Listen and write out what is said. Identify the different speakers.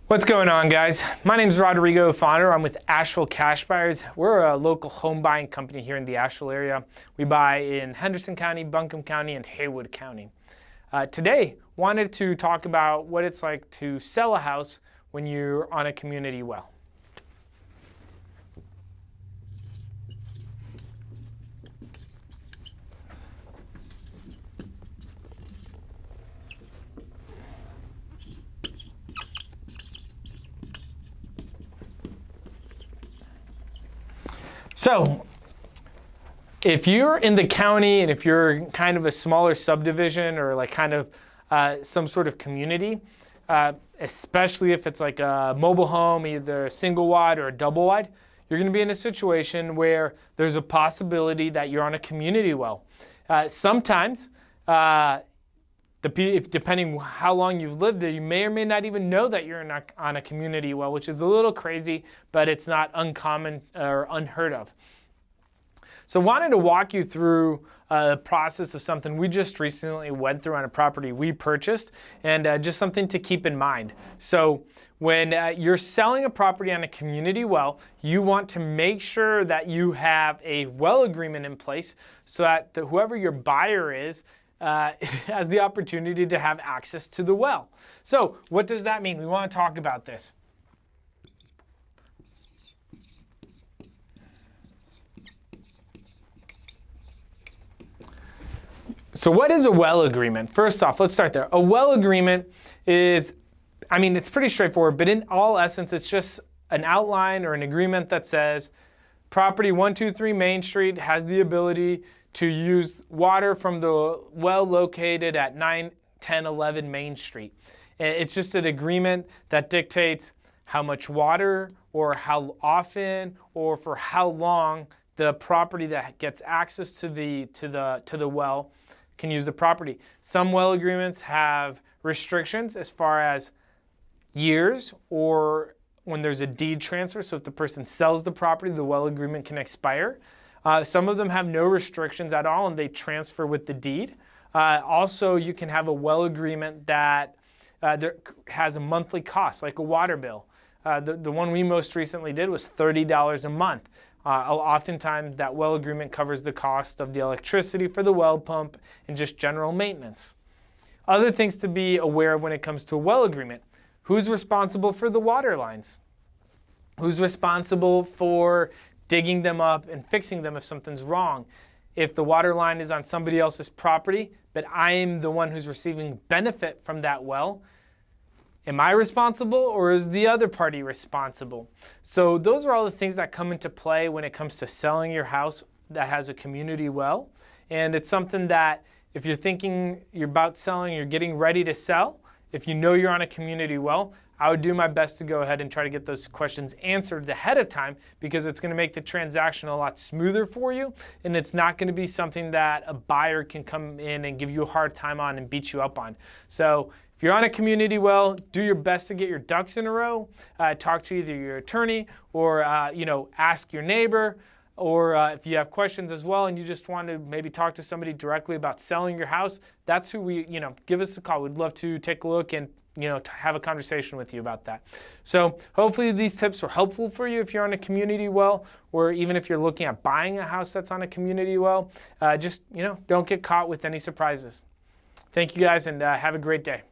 Speaker 1: What's going on, guys? My name is Rodrigo, founder. I'm with Asheville Cash Buyers. We're a local home buying company here in the Asheville area. We buy in Henderson County, Buncombe County, and Haywood County. Today, wanted to talk about what it's like to sell a house when you're on a community well. So, if you're in the county and if you're kind of a smaller subdivision or like kind of some sort of community, especially if it's like a mobile home, either single wide or a double wide, you're going to be in a situation where there's a possibility that you're on a community well. Sometimes, depending how long you've lived there, you may or may not even know that you're on a community well, which is a little crazy, but it's not uncommon or unheard of. So wanted to walk you through the process of something we just recently went through on a property we purchased, and just something to keep in mind. So when you're selling a property on a community well, you want to make sure that you have a well agreement in place so that whoever your buyer is has the opportunity to have access to the well. So what does that mean? We want to talk about this. So what is a well agreement? First off, let's start there. A well agreement is, it's pretty straightforward, but in all essence, it's just an outline or an agreement that says property 123 Main Street has the ability to use water from the well located at 9, 10, 11 Main Street. It's just an agreement that dictates how much water or how often or for how long the property that gets access to the well can use the property. Some well agreements have restrictions as far as years or when there's a deed transfer. So if the person sells the property, the well agreement can expire. Some of them have no restrictions at all and they transfer with the deed. Also, you can have a well agreement that has a monthly cost, like a water bill. The one we most recently did was $30 a month. Oftentimes, that well agreement covers the cost of the electricity for the well pump and just general maintenance. Other things to be aware of when it comes to a well agreement. Who's responsible for the water lines? Who's responsible for digging them up and fixing them if something's wrong? If the water line is on somebody else's property, but I am the one who's receiving benefit from that well, am I responsible or is the other party responsible? So those are all the things that come into play when it comes to selling your house that has a community well. And it's something that if you're thinking you're about selling, you're getting ready to sell, if you know you're on a community well, I would do my best to go ahead and try to get those questions answered ahead of time because it's going to make the transaction a lot smoother for you, and it's not going to be something that a buyer can come in and give you a hard time on and beat you up on. So if you're on a community well, do your best to get your ducks in a row. Talk to either your attorney or ask your neighbor, or if you have questions as well and you just want to maybe talk to somebody directly about selling your house, that's who give us a call. We'd love to take a look and to have a conversation with you about that. So hopefully these tips are helpful for you if you're on a community well, or even if you're looking at buying a house that's on a community well. Just don't get caught with any surprises. Thank you guys, and have a great day.